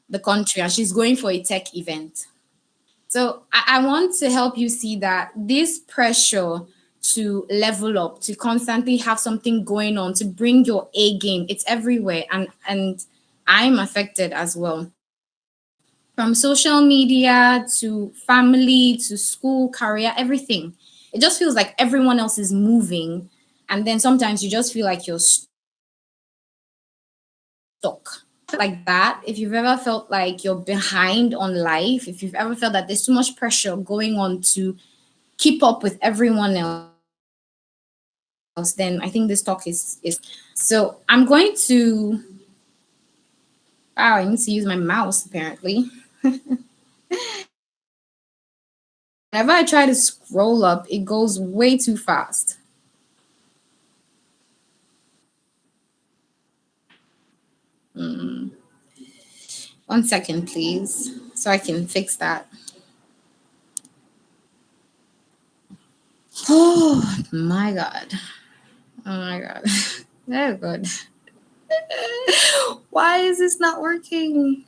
the country and she's going for a tech event. So I want to help you see that this pressure to level up, to constantly have something going on, to bring your A game, it's everywhere. And I'm affected as well. From social media to family to school, career, everything. It just feels like everyone else is moving. And then sometimes you just feel like you're stuck. Like that, if you've ever felt like you're behind on life, if you've ever felt that there's too much pressure going on to keep up with everyone else, then I think this talk is so I'm going to wow, I need to use my mouse apparently. Whenever I try to scroll up, it goes way too fast. One second, please, so I can fix that. Oh my god. Oh my god. Oh god. Why is this not working?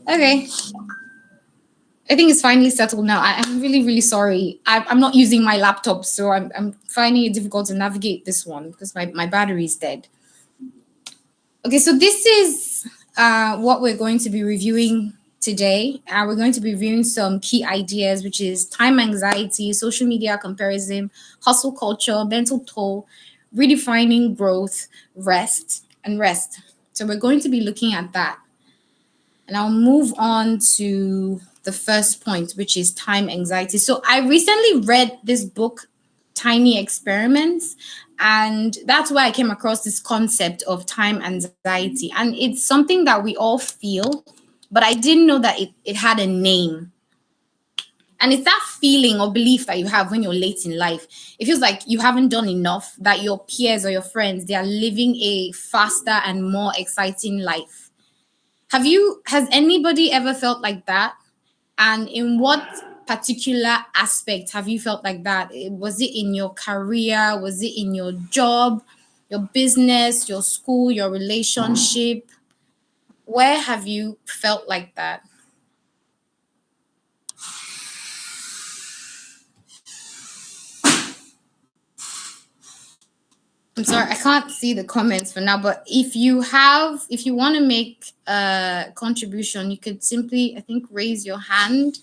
Okay. I think it's finally settled now. I'm really, really sorry. I'm not using my laptop, so I'm finding it difficult to navigate this one because my battery is dead. Okay, so this is what we're going to be reviewing today. We're going to be reviewing some key ideas, which is time anxiety, social media comparison, hustle culture, mental toll, redefining growth, rest, and rest. So we're going to be looking at that. And I'll move on to the first point, which is time anxiety. So I recently read this book, Tiny Experiments, and that's where I came across this concept of time anxiety. And it's something that we all feel, but I didn't know that it had a name. And it's that feeling or belief that you have when you're late in life. It feels like you haven't done enough, that your peers or your friends, they are living a faster and more exciting life. Has anybody ever felt like that? And in what particular aspect have you felt like that? Was it in your career? Was it in your job, your business, your school, your relationship? Where have you felt like that? I'm sorry, I can't see the comments for now, but if you want to make a contribution, you could simply, I think, raise your hand.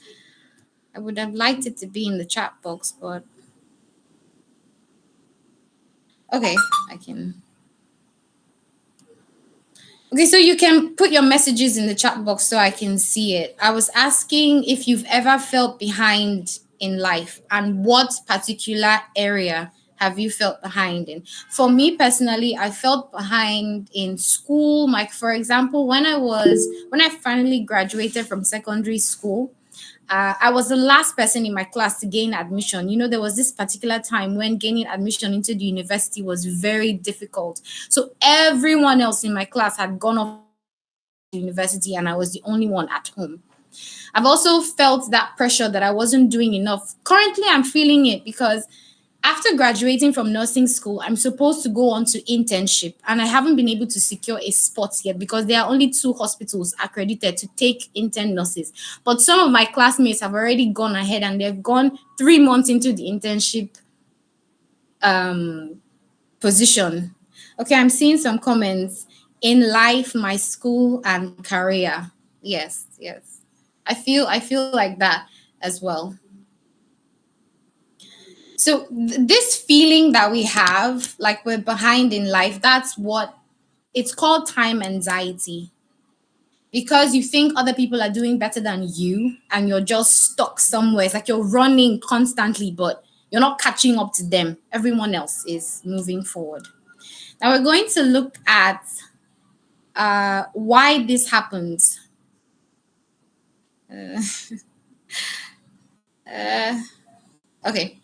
I would have liked it to be in the chat box, but okay, I can. Okay, so you can put your messages in the chat box so I can see it. I was asking if you've ever felt behind in life and what particular area have you felt behind in? For me personally, I felt behind in school. Like, for example, when I finally graduated from secondary school, I was the last person in my class to gain admission. You know, there was this particular time when gaining admission into the university was very difficult. So everyone else in my class had gone off to university, and I was the only one at home. I've also felt that pressure that I wasn't doing enough. Currently, I'm feeling it because after graduating from nursing school, I'm supposed to go on to internship, and I haven't been able to secure a spot yet because there are only 2 hospitals accredited to take intern nurses. But some of my classmates have already gone ahead and they've gone 3 months into the internship um, position. Okay, I'm seeing some comments in life, my school, and career. Yes, yes. I feel like that as well. So this feeling that we have, like we're behind in life, that's what it's called, time anxiety. Because you think other people are doing better than you and you're just stuck somewhere. It's like you're running constantly, but you're not catching up to them. Everyone else is moving forward. Now we're going to look at why this happens. Uh, okay.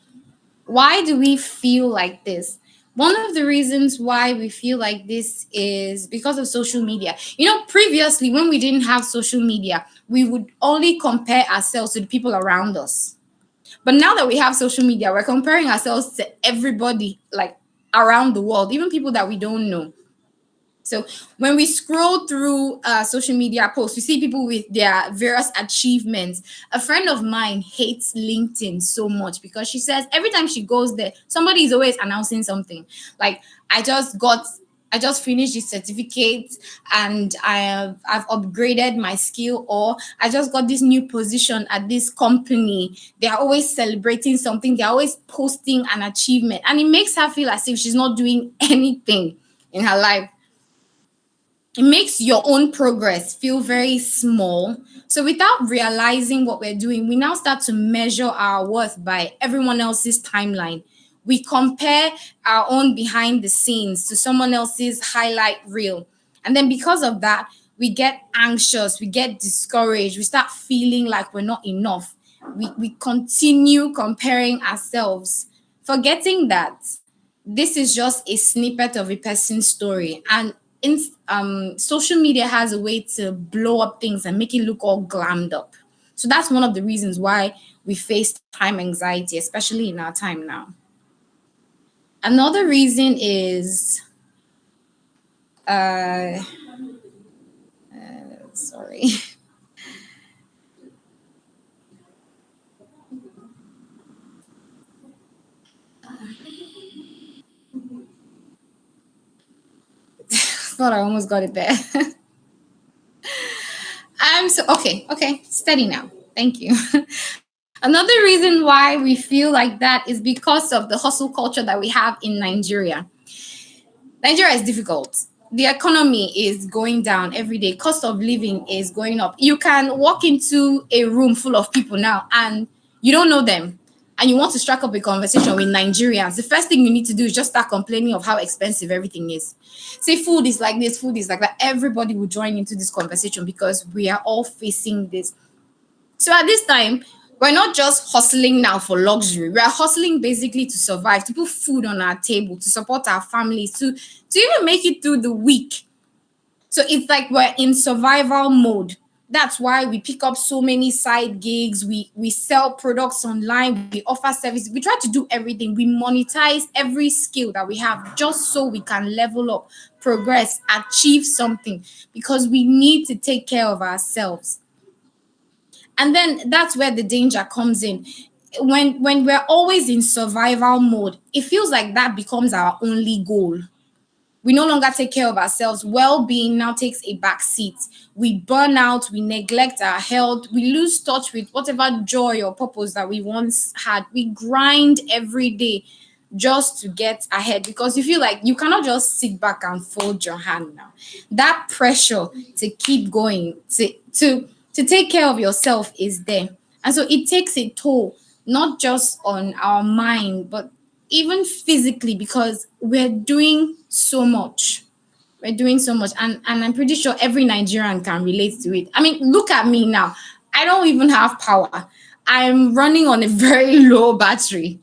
Why do we feel like this? One of the reasons why we feel like this is because of social media. You know, previously, when we didn't have social media, we would only compare ourselves to the people around us. But now that we have social media, we're comparing ourselves to everybody, like around the world, even people that we don't know. So when we scroll through social media posts, we see people with their various achievements. A friend of mine hates LinkedIn so much because she says every time she goes there, somebody is always announcing something. Like, I just got, I just finished this certificate and I've upgraded my skill, or I just got this new position at this company. They are always celebrating something. They're always posting an achievement, and it makes her feel as if she's not doing anything in her life. It makes your own progress feel very small. So without realizing what we're doing, we now start to measure our worth by everyone else's timeline. We compare our own behind the scenes to someone else's highlight reel. And then because of that, we get anxious, we get discouraged, we start feeling like we're not enough. We continue comparing ourselves, forgetting that this is just a snippet of a person's story. And social media has a way to blow up things and make it look all glammed up. So that's one of the reasons why we face time anxiety, especially in our time now. Another reason is, uh, sorry, thought I almost got it there. So okay, okay, steady now. Thank you. Another reason why we feel like that is because of the hustle culture that we have in Nigeria. Nigeria is difficult. The economy is going down every day. Cost of living is going up. You can walk into a room full of people now and you don't know them, and you want to strike up a conversation with Nigerians. The first thing you need to do is just start complaining of how expensive everything is. Say food is like this, food is like that. Everybody will join into this conversation because we are all facing this. So at this time, we're not just hustling now for luxury. We are hustling basically to survive, to put food on our table, to support our families, to even make it through the week. So it's like we're in survival mode. That's why we pick up so many side gigs. We sell products online. We offer services. We try to do everything. We monetize every skill that we have just so we can level up, progress, achieve something, because we need to take care of ourselves. And then that's where the danger comes in. When we're always in survival mode, it feels like that becomes our only goal. We no longer take care of ourselves. Well-being now takes a back seat. We burn out, we neglect our health, we lose touch with whatever joy or purpose that we once had. We grind every day just to get ahead because you feel like you cannot just sit back and fold your hand now. That pressure to keep going, to take care of yourself is there. And so it takes a toll, not just on our mind, but even physically, because we're doing so much. We're doing so much. And I'm pretty sure every Nigerian can relate to it. I mean, look at me now. I don't even have power. I'm running on a very low battery.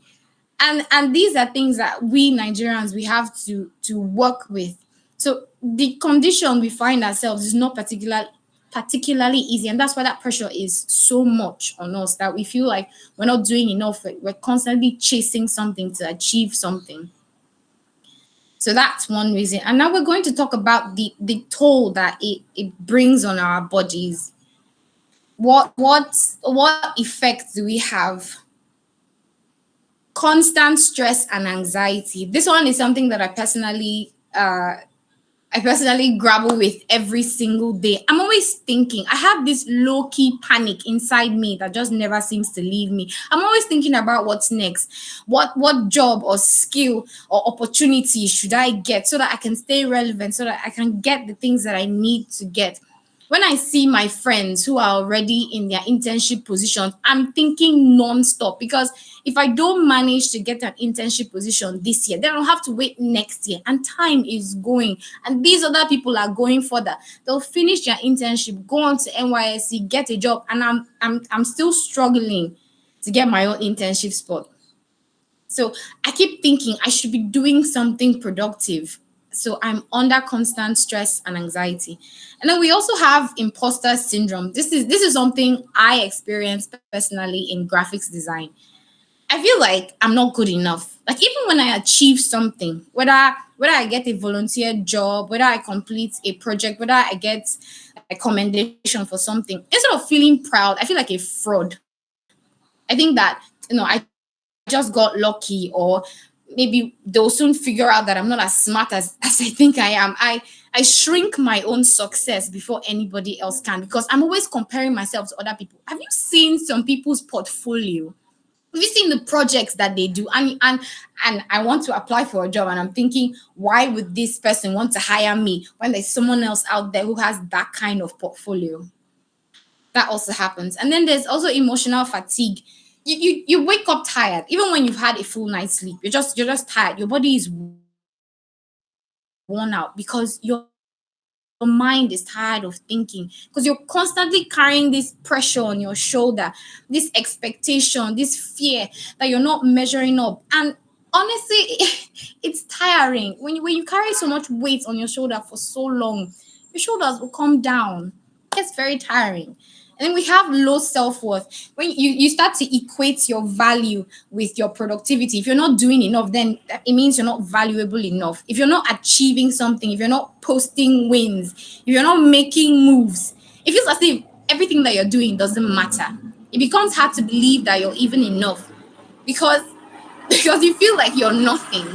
And these are things that we Nigerians we have to work with. So the condition we find ourselves is not particularly easy, and that's why that pressure is so much on us that we feel like we're not doing enough. We're constantly chasing something to achieve something. So that's one reason. And now we're going to talk about the toll that it brings on our bodies. What effects do we have? Constant stress and anxiety. This one is something that I personally grapple with every single day. I'm always thinking, I have this low key panic inside me that just never seems to leave me. I'm always thinking about what's next. What job or skill or opportunity should I get so that I can stay relevant, so that I can get the things that I need to get. When I see my friends who are already in their internship positions, I'm thinking nonstop because if I don't manage to get an internship position this year, then I'll have to wait next year, and time is going. And these other people are going further. They'll finish their internship, go on to NYSC, get a job, and I'm still struggling to get my own internship spot. So I keep thinking I should be doing something productive. So I'm under constant stress and anxiety. And then we also have imposter syndrome. This is something I experienced personally in graphics design. I feel like I'm not good enough. Like even when I achieve something, whether I get a volunteer job, whether I complete a project, whether I get a commendation for something, instead of feeling proud, I feel like a fraud. I think that I just got lucky, or maybe they'll soon figure out that I'm not as smart as I think I am. I shrink my own success before anybody else can because I'm always comparing myself to other people. Have you seen some people's portfolio? Have you seen the projects that they do? And I want to apply for a job and I'm thinking, why would this person want to hire me when there's someone else out there who has that kind of portfolio? That also happens. And then there's also emotional fatigue. You wake up tired even when you've had a full night's sleep. You're just tired. Your body is worn out because your mind is tired of thinking, because you're constantly carrying this pressure on your shoulder, this expectation, this fear that you're not measuring up. And honestly, it's tiring when you carry so much weight on your shoulder for so long. Your shoulders will come down. It gets very tiring. And then we have low self-worth. When you start to equate your value with your productivity. If you're not doing enough, then it means you're not valuable enough. If you're not achieving something, if you're not posting wins, if you're not making moves, it feels as if everything that you're doing doesn't matter. It becomes hard to believe that you're even enough because because you feel like you're nothing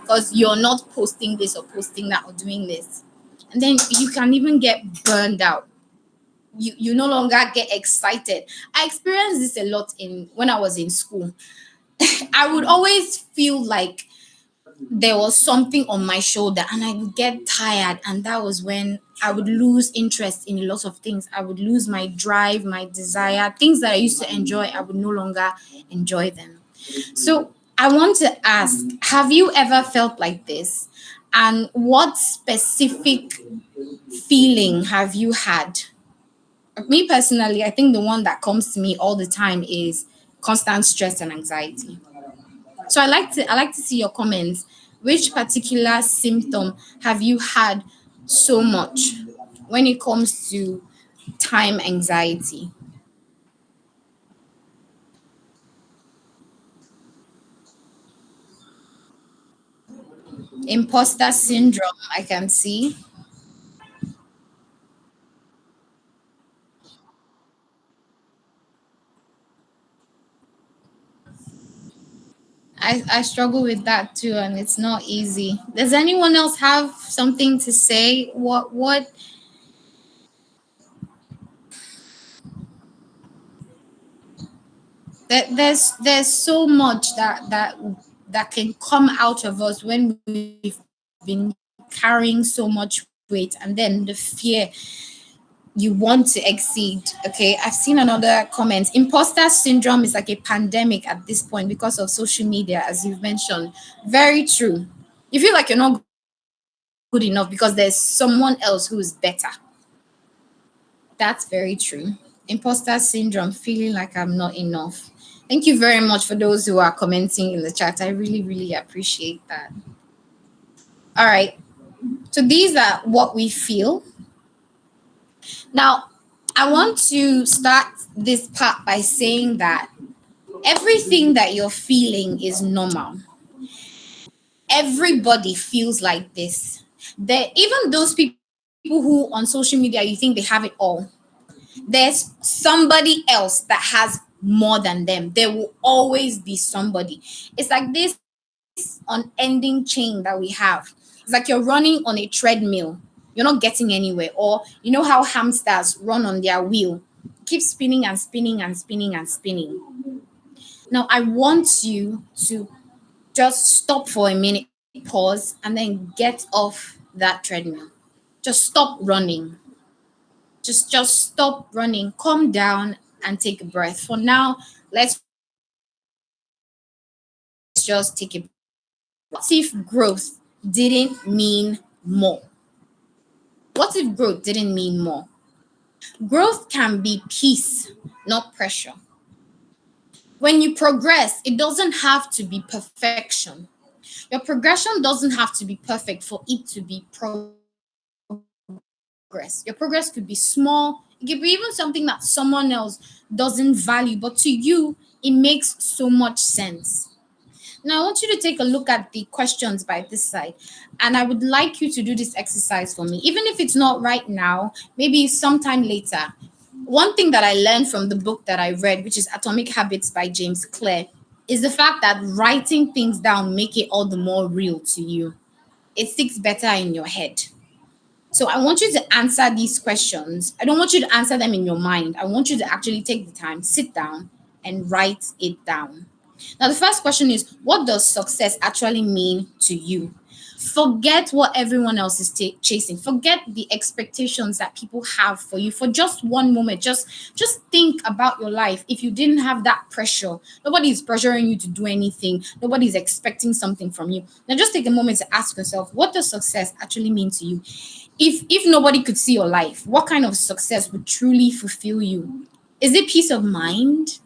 because you're not posting this or posting that or doing this. And then you can even get burned out. You no longer get excited. I experienced this a lot in when I was in school. I would always feel like there was something on my shoulder and I would get tired, and that was when I would lose interest in a lot of things. I would lose my drive, my desire. Things that I used to enjoy, I would no longer enjoy them. So I want to ask, have you ever felt like this? And what specific feeling have you had? Me personally, I think the one that comes to me all the time is constant stress and anxiety. So I like to see your comments. Which particular symptom have you had so much when it comes to time anxiety? Imposter syndrome, I can see. I struggle with that too, and it's not easy. Does anyone else have something to say? What there's so much that can come out of us when we've been carrying so much weight, and then the fear you want to exceed. Okay, I've seen another comment. Imposter syndrome is like a pandemic at this point because of social media, as you've mentioned. Very true. You feel like you're not good enough because there's someone else who's better. That's very true. Imposter syndrome, feeling like I'm not enough. Thank you very much for those who are commenting in the chat. I really appreciate that. All right. So these are what we feel. Now, I want to start this part by saying that everything that you're feeling is normal. Everybody feels like this. There, even those people who on social media you think they have it all, there's somebody else that has more than them. There will always be somebody. It's like this unending chain that we have. It's like you're running on a treadmill. You're not getting anywhere. Or you know how hamsters run on their wheel, keep spinning and spinning and spinning and spinning. Now I want you to just stop for a minute, pause, and then get off that treadmill. Just stop running. Just stop running. Calm down and take a breath. For now, let's just take a breath. What if growth didn't mean more? What if growth didn't mean more? Growth can be peace, not pressure. When you progress, it doesn't have to be perfection. Your progression doesn't have to be perfect for it to be progress. Your progress could be small. It could be even something that someone else doesn't value, but to you, it makes so much sense. Now, I want you to take a look at the questions by this side, and I would like you to do this exercise for me. Even if it's not right now, maybe sometime later. One thing that I learned from the book that I read, which is Atomic Habits by James Clear, is the fact that writing things down make it all the more real to you. It sticks better in your head. So I want you to answer these questions. I don't want you to answer them in your mind. I want you to actually take the time, sit down, and write it down. Now, the first question is, what does success actually mean to you? Forget what everyone else is chasing. Forget the expectations that people have for you for just one moment. Just think about your life. If you didn't have that pressure, nobody is pressuring you to do anything. Nobody is expecting something from you. Now, just take a moment to ask yourself, what does success actually mean to you? If nobody could see your life, what kind of success would truly fulfill you? Is it peace of mind?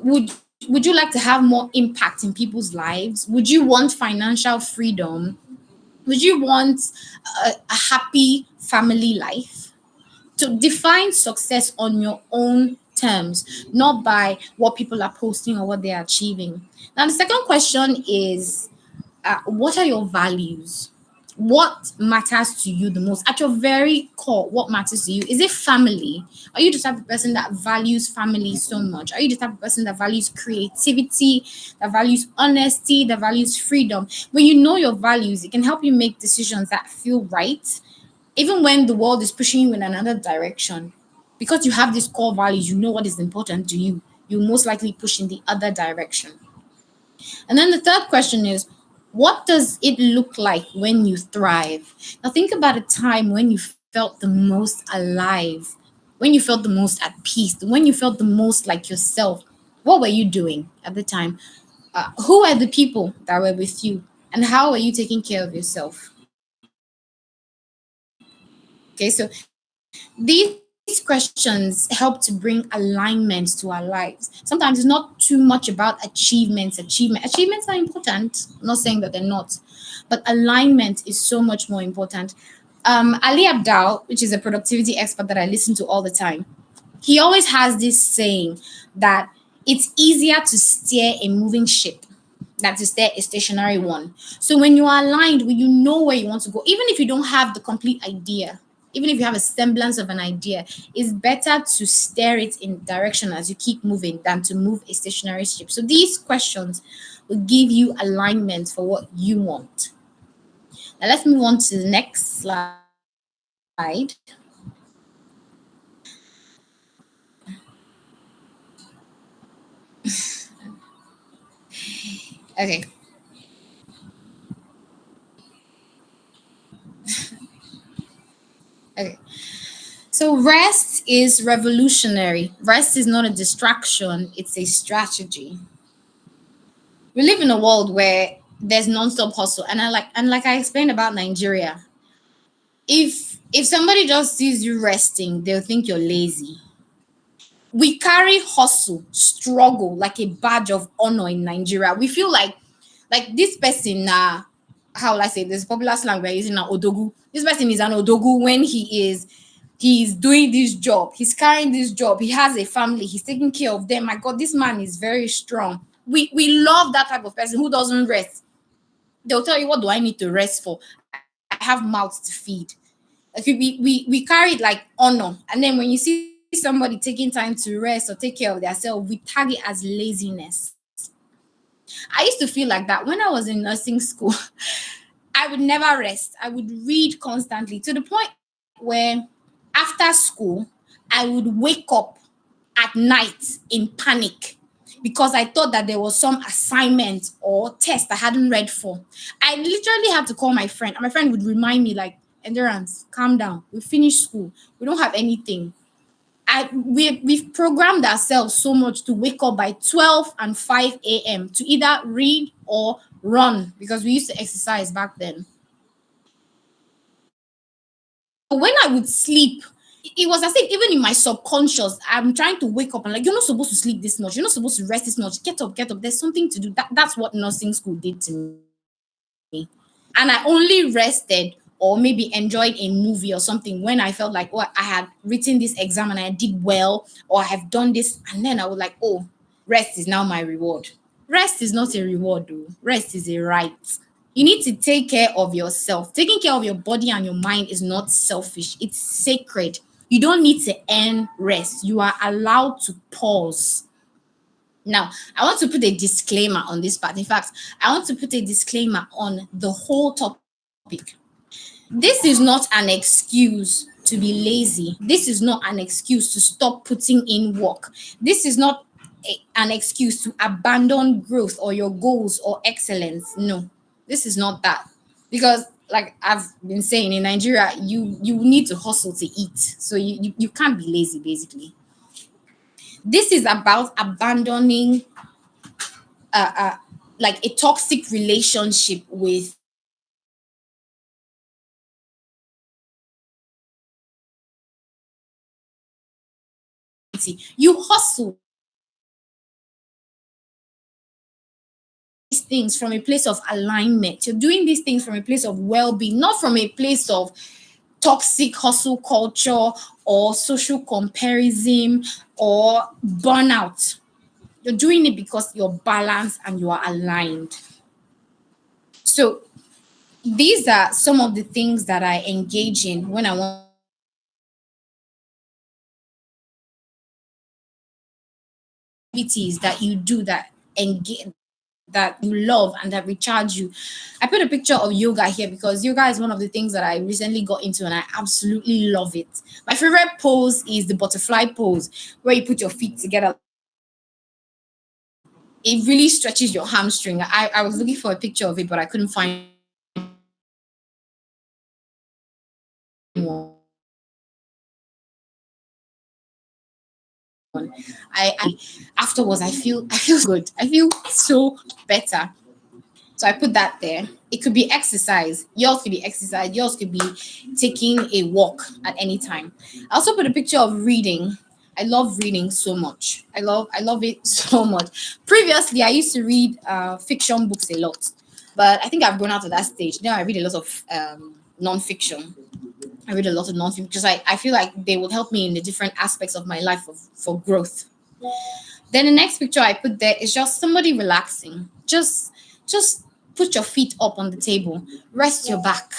Would you like to have more impact in people's lives? Would you want financial freedom? Would you want a happy family life? To define success on your own terms, not by what people are posting or what they're achieving. Now, the second question is, what are your values? What matters to you the most? At your very core, what matters to you? Is it family? Are you the type of person that values family so much? Are you the type of person that values creativity, that values honesty, that values freedom? When you know your values, it can help you make decisions that feel right, even when the world is pushing you in another direction. Because you have these core values, you know what is important to you. You most likely push in the other direction. And then the third question is, what does it look like when you thrive? Now, think about a time when you felt the most alive, when you felt the most at peace, when you felt the most like yourself. What were you doing at the time? Who are the people that were with you? And how are you taking care of yourself? Okay, so these questions help to bring alignment to our lives. Sometimes it's not too much about achievements are important. I'm not saying that they're not, but alignment is so much more important. Ali Abdal, which is a productivity expert that I listen to all the time, he always has this saying that it's easier to steer a moving ship than to steer a stationary one. So when you are aligned, when you know where you want to go, even if you don't have the complete idea, even if you have a semblance of an idea, it's better to steer it in direction as you keep moving than to move a stationary ship. So these questions will give you alignment for what you want. Now let's move on to the next slide. Okay. Okay. So rest is revolutionary. Rest is not a distraction, it's a strategy. We live in a world where there's non-stop hustle. And like I explained about Nigeria, if somebody just sees you resting, they'll think you're lazy. We carry hustle, struggle like a badge of honor in Nigeria. We feel like this person how will I say this popular slang we're using now, Odogu. This person is an Odogu when he's doing this job, he's carrying this job, he has a family, he's taking care of them. My God, this man is very strong. We love that type of person who doesn't rest. They'll tell you, what do I need to rest for? I have mouths to feed. Like we carry it like honor. And then when you see somebody taking time to rest or take care of themselves, we tag it as laziness. I used to feel like that when I was in nursing school. I would never rest. I would read constantly to the point where after school, I would wake up at night in panic because I thought that there was some assignment or test I hadn't read for. I literally had to call my friend, and my friend would remind me, like, Endurance, calm down. We finished school. We don't have anything. We've programmed ourselves so much to wake up by 12 and 5 a.m. to either read or run because we used to exercise back then. So when I would sleep It was as if even in my subconscious, I'm trying to wake up and like, you're not supposed to sleep this much. You're not supposed to rest this much. Get up, get up. There's something to do. That's what nursing school did to me. And I only rested or maybe enjoyed a movie or something when I felt like, oh, I had written this exam and I did well, or I have done this. And then I was like, oh, rest is now my reward. Rest is not a reward, though. Rest is a right. You need to take care of yourself. Taking care of your body and your mind is not selfish, it's sacred. You don't need to earn rest. You are allowed to pause. Now, I want to put a disclaimer on this part. In fact, I want to put a disclaimer on the whole topic. This is not an excuse to be lazy. This is not an excuse to stop putting in work. This is not an excuse to abandon growth or your goals or excellence. No, this is not that. Because, like I've been saying, in Nigeria, you need to hustle to eat. So you can't be lazy, basically. This is about abandoning uh, uh, like a toxic relationship with you hustle these things from a place of alignment. You're doing these things from a place of well-being, not from a place of toxic hustle culture or social comparison or burnout. You're doing it because you're balanced and you are aligned. So these are some of the things that I engage in when I want activities that you do that engage that you love and that recharge you. I put a picture of yoga here because yoga is one of the things that I recently got into and I absolutely love it. My favorite pose is the butterfly pose where you put your feet together. It really stretches your hamstring. I was looking for a picture of it, but I couldn't find one. I afterwards I feel good. I feel so better. So I put that there. It could be exercise. Yours could be exercise. Yours could be taking a walk at any time. I also put a picture of reading. I love reading so much. I love it so much. Previously, I used to read fiction books a lot, but I think I've grown out of that stage. Now I read a lot of non-fiction. I read a lot of non-fiction because I feel like they will help me in the different aspects of my life for growth. Then the next picture I put there is just somebody relaxing. Just put your feet up on the table, rest your back.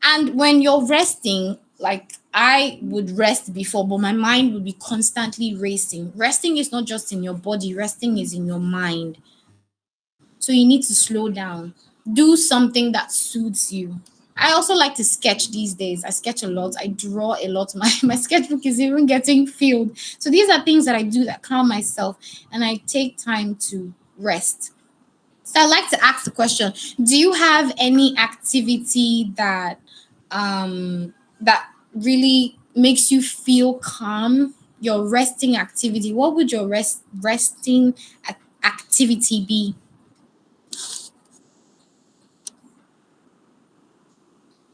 And when you're resting, like I would rest before, but my mind would be constantly racing. Resting is not just in your body, resting is in your mind. So you need to slow down. Do something that suits you. I also like to sketch these days. I sketch a lot. I draw a lot. My sketchbook is even getting filled. So these are things that I do that calm myself and I take time to rest. So I'd like to ask the question: do you have any activity that really makes you feel calm? Your resting activity. What would your resting activity be?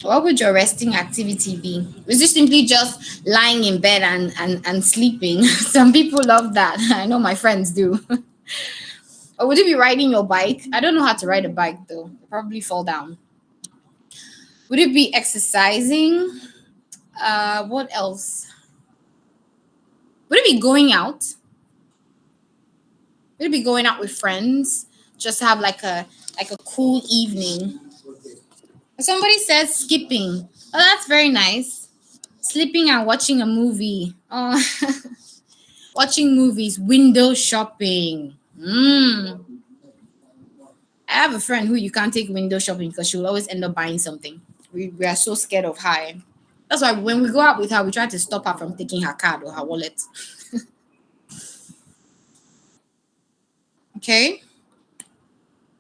What would your resting activity be? Is it simply just lying in bed and sleeping? Some people love that. I know my friends do. Or would it be riding your bike? I don't know how to ride a bike though. I'll probably fall down. Would it be exercising? What else? Would it be going out? Would it be going out with friends? Just have like a cool evening. Somebody says skipping. Oh, that's very nice. Sleeping and watching a movie. Oh, watching movies, window shopping. I have a friend who you can't take window shopping because she will always end up buying something. We are so scared of her. That's why when we go out with her, we try to stop her from taking her card or her wallet. Okay.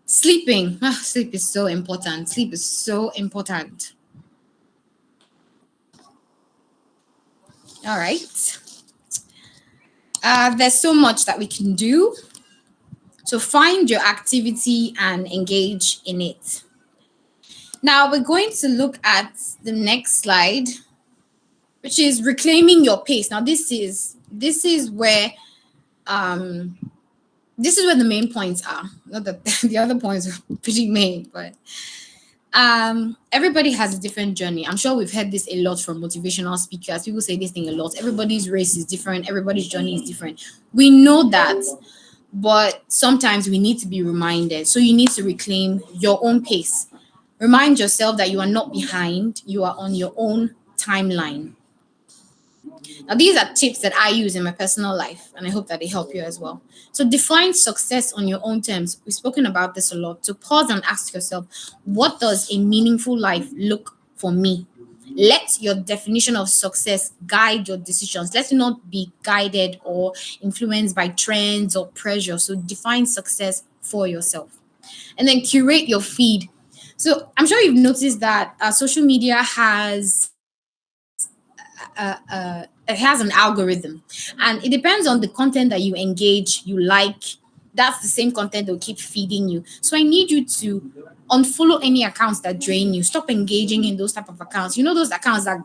Sleeping. Ah, sleep is so important. Sleep is so important. All right. There's so much that we can do. So find your activity and engage in it. Now we're going to look at the next slide. which is reclaiming your pace. Now, this is where um this is where the main points are. Not that the other points are pretty main, but everybody has a different journey. I'm sure we've heard this a lot from motivational speakers. People say this thing a lot. Everybody's race is different, everybody's journey is different. We know that, but sometimes we need to be reminded. So you need to reclaim your own pace. Remind yourself that you are not behind, you are on your own timeline. Now, these are tips that I use in my personal life, and I hope that they help you as well. So, define success on your own terms. We've spoken about this a lot. So, pause and ask yourself, what does a meaningful life look for me? Let your definition of success guide your decisions. Let it not be guided or influenced by trends or pressure. So, define success for yourself. And then curate your feed. So, I'm sure you've noticed that social media it has an algorithm, and it depends on the content that you engage, you like. That's the same content they'll keep feeding you. So I need you to unfollow any accounts that drain you. Stop engaging in those type of accounts. You know, those accounts that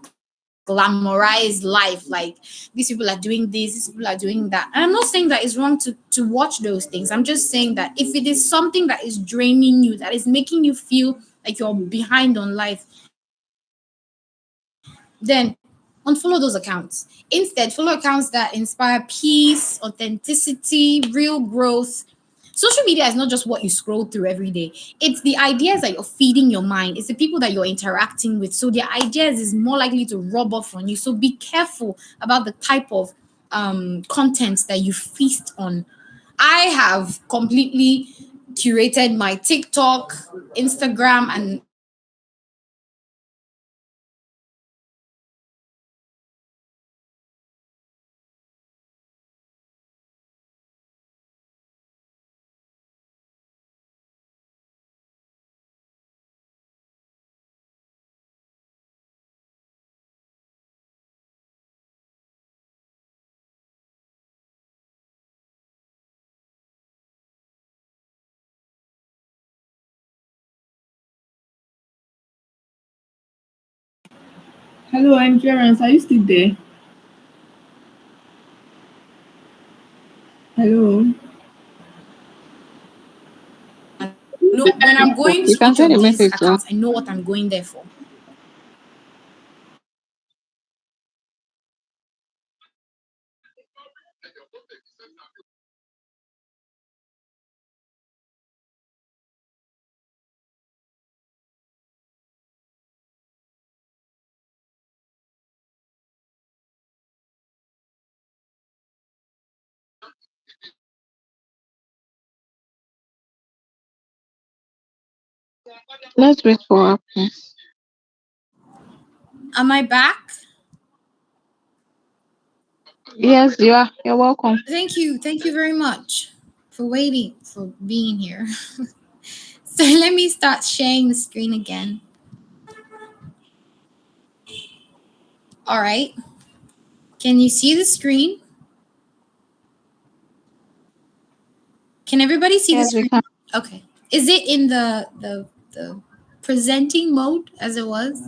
glamorize life, like these people are doing this, these people are doing that. And I'm not saying that it's wrong to watch those things. I'm just saying that if it is something that is draining you, that is making you feel like you're behind on life, then unfollow those accounts. Instead, follow accounts that inspire peace, authenticity, real growth. Social media is not just what you scroll through every day. It's the ideas that you're feeding your mind. It's the people that you're interacting with. So their ideas is more likely to rub off on you. So be careful about the type of content that you feast on. I have completely curated my TikTok, Instagram, and Facebook account to Hello, Endurance. Are you still there? Hello. no, when I'm going You to can each send of a these message too. accounts, I know what I'm going there for. Let's wait for her. Am I back? Yes, you are. You're welcome. Thank you. Thank you very much for waiting, for being here. So let me start sharing the screen again. All right. Can you see the screen? Can everybody see the Yes, we screen? can. Okay. Is it in the presenting mode as it was?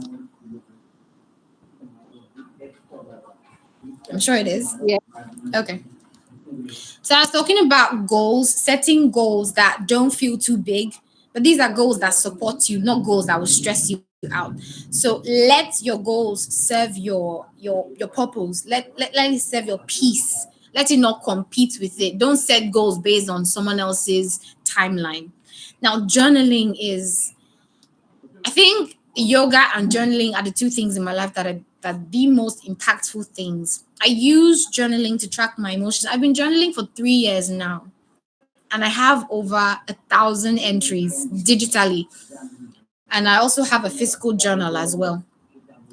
I'm sure it is. Yeah. Okay. So I was talking about goals, setting goals that don't feel too big, but these are goals that support you, not goals that will stress you out. So let your goals serve your purpose. Let it serve your peace. Let it not compete with it. Don't set goals based on someone else's timeline. Now, journaling is, I think yoga and journaling are the two things in my life that the most impactful things. I use journaling to track my emotions. I've been journaling for 3 years now, and I have over 1,000 entries digitally. And I also have a physical journal as well.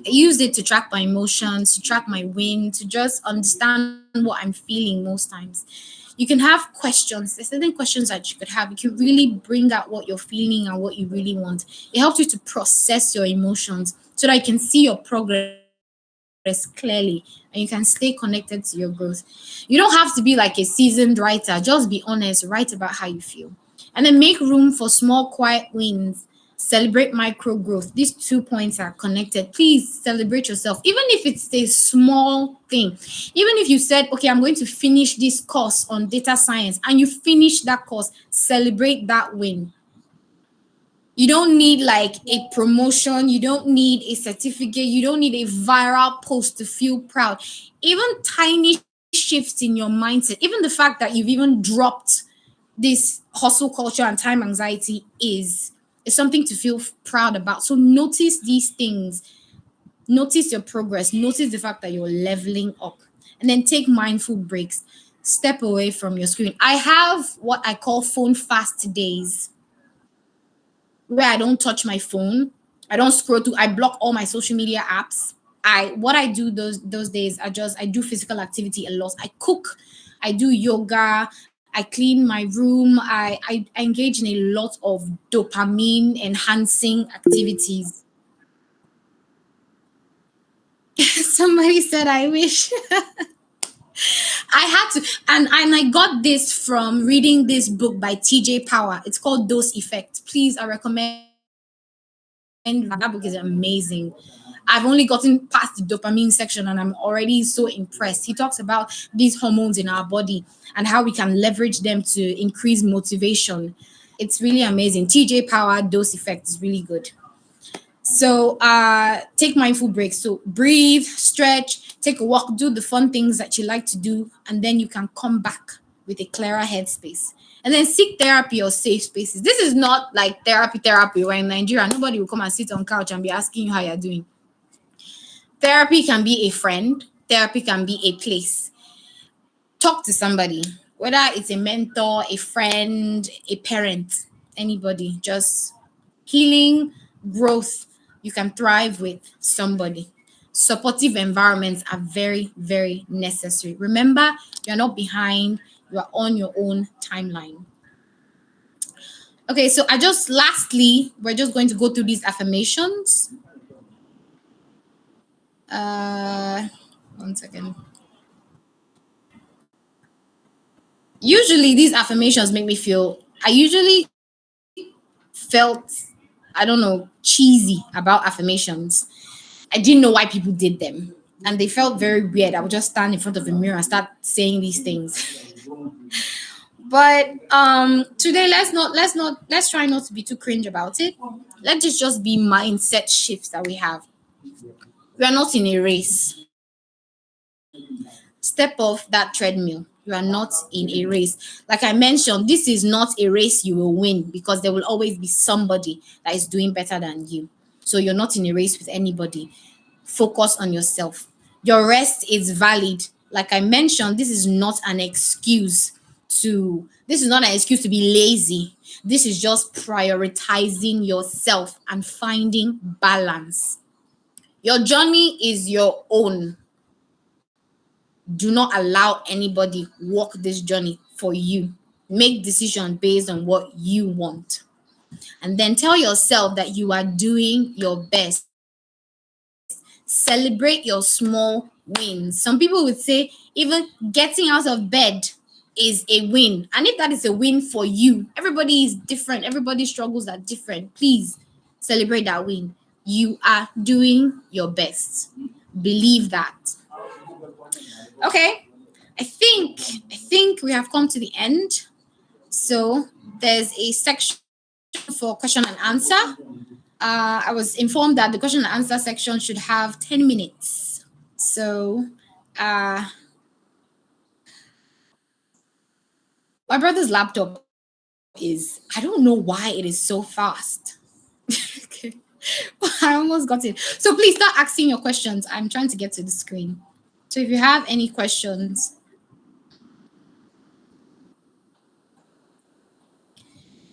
I used it to track my emotions, to track my win, to just understand what I'm feeling most times. You can have questions. There's certain questions that you could have. You can really bring out what you're feeling and what you really want. It helps you to process your emotions so that you can see your progress clearly and you can stay connected to your growth. You don't have to be like a seasoned writer. Just be honest, write about how you feel. And then make room for small, quiet wins. Celebrate micro growth. These 2 points are connected. Please celebrate yourself, even if it's a small thing. Even if you said, okay, I'm going to finish this course on data science, and you finish that course, celebrate that win. You don't need like a promotion, you don't need a certificate, you don't need a viral post to feel proud. Even tiny shifts in your mindset, even the fact that you've even dropped this hustle culture and time anxiety is something to feel proud about. So notice these things, notice your progress, notice the fact that you're leveling up, and then take mindful breaks. Step away from your screen. I have what I call phone fast days where I don't touch my phone. I don't scroll through. I block all my social media apps. I what I do those days, I do physical activity a lot. I cook, I do yoga, I clean my room, I engage in a lot of dopamine enhancing activities. Somebody said I wish. I had to, and I got this from reading this book by TJ Power. It's called Dose Effect. Please, I recommend reading that book. That book is amazing. I've only gotten past the dopamine section and I'm already so impressed. He talks about these hormones in our body and how we can leverage them to increase motivation. It's really amazing. TJ Power Dose Effect is really good. So take mindful breaks. So breathe, stretch, take a walk, do the fun things that you like to do, and then you can come back with a clearer headspace. And then seek therapy or safe spaces. This is not like therapy. Where in Nigeria, nobody will come and sit on couch and be asking you how you're doing. Therapy can be a friend, therapy can be a place. Talk to somebody, whether it's a mentor, a friend, a parent, anybody. Just healing, growth, you can thrive with somebody. Supportive environments are very, very necessary. Remember, you're not behind, you are on your own timeline. Okay, so lastly, we're just going to go through these affirmations. Uh, One second. Usually, these affirmations make me feel, I usually felt, I don't know, cheesy about affirmations. I didn't know why people did them. And they felt very weird. I would just stand in front of a mirror and start saying these things. But today let's try not to be too cringe about it. Let this just be mindset shifts that we have. We are not in a race. Step off that treadmill. You are not in a race. Like I mentioned, this is not a race you will win because there will always be somebody that is doing better than you. So you're not in a race with anybody. Focus on yourself. Your rest is valid. Like I mentioned, this is not an excuse to be lazy. This is just prioritizing yourself and finding balance. Your journey is your own. Do not allow anybody walk this journey for you. Make decisions based on what you want. And then tell yourself that you are doing your best. Celebrate your small wins. Some people would say even getting out of bed is a win. And if that is a win for you, everybody is different, everybody's struggles are different. Please celebrate that win. You are doing your best. Believe that. Okay. I think we have come to the end. So there's a section for question and answer. I was informed that the question and answer section should have 10 minutes. So uh, my brother's laptop I don't know why it is so fast. Okay. I almost got it. So please start asking your questions. I'm trying to get to the screen. So if you have any questions,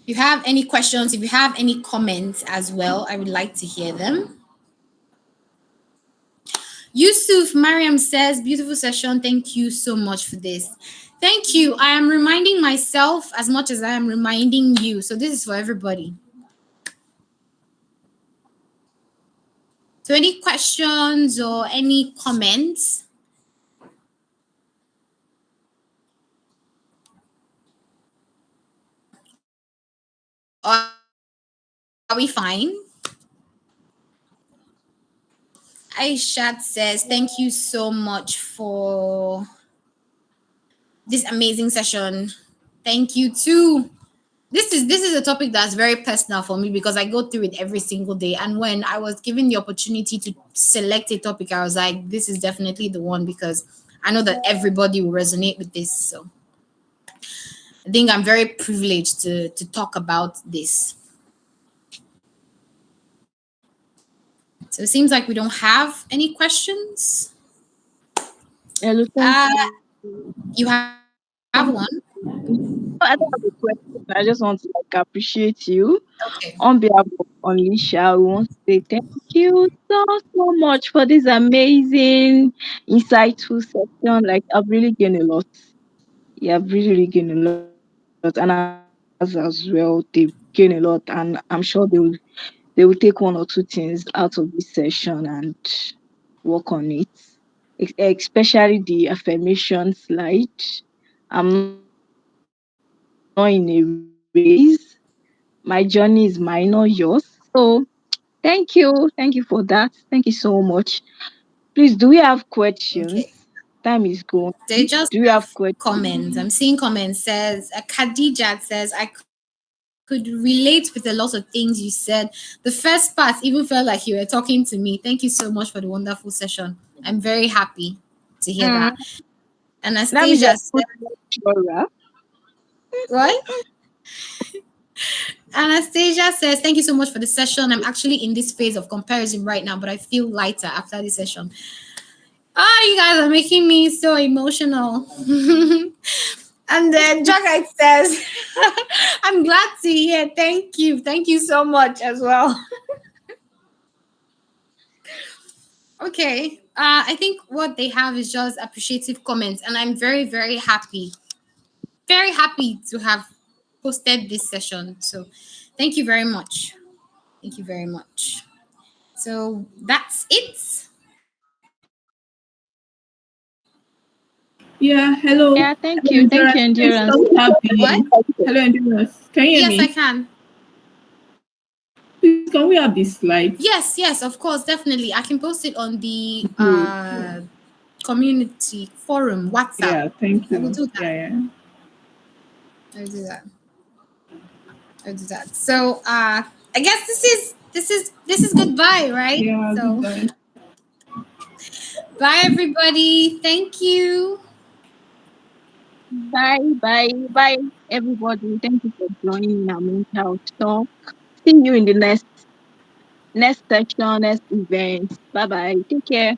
if you have any questions, if you have any comments as well, I would like to hear them. Yusuf Mariam says, beautiful session. Thank you so much for this. Thank you. I am reminding myself as much as I am reminding you. So this is for everybody. So any questions or any comments? Or are we good? we fine? Aishat says, thank you so much for this amazing session. Thank you too. This is a topic that's very personal for me because I go through it every single day. And when I was given the opportunity to select a topic, I was like, this is definitely the one because I know that everybody will resonate with this. So I think I'm very privileged to talk about this. So it seems like we don't have any questions. Hello, thank Uh, you. you have one? I don't have a question. I just want to appreciate you Okay. on behalf of Unleasha. We want to say thank you so much for this amazing, insightful session. Like I've really gained a lot. Yeah, I've really gained a lot, and our listeners as well. They've gained a lot, and I'm sure they will take one or two things out of this session and work on it. Especially the affirmation slide. I'm not in a race. My journey is mine, not yours. So thank you. Thank you for that. Thank you so much. Please, do we have questions? Time Okay. is going. Do we have They just questions? have comments. I'm seeing comments says Khadija says I could relate with a lot of things you said. The first part even felt like you were talking to me. Thank you so much for the wonderful session. I'm very happy to hear that. Mm, Anastasia let me said just put lecturer. what? Anastasia says, thank you so much for the session. I'm actually in this phase of comparison right now, but I feel lighter after this session. Oh, you guys are making me so emotional. And then Jackite says, I'm glad to hear. Thank you. Thank you so much as well. Okay. I think what they have is just appreciative comments, and I'm very, very happy to have posted this session. So thank you very much. Thank you very much. So that's it. Yeah, hello. Yeah, thank Hello, you. Thank you, Endurance. Please, Endurance. can we have What? the hello, Endurance? Can you hear Yes, I me? can. Please, can we have the slides? Yes, of course, definitely. I can post it on the Good. community forum WhatsApp. Yeah, thank I will you. do Yeah, that. yeah. I will do that. I will do that. So I guess this is goodbye, right? Yeah, So goodbye. bye everybody. Thank you. Bye, bye, bye, everybody. Thank you for joining our mental talk. See you in the next session, next event. Bye bye. Take care.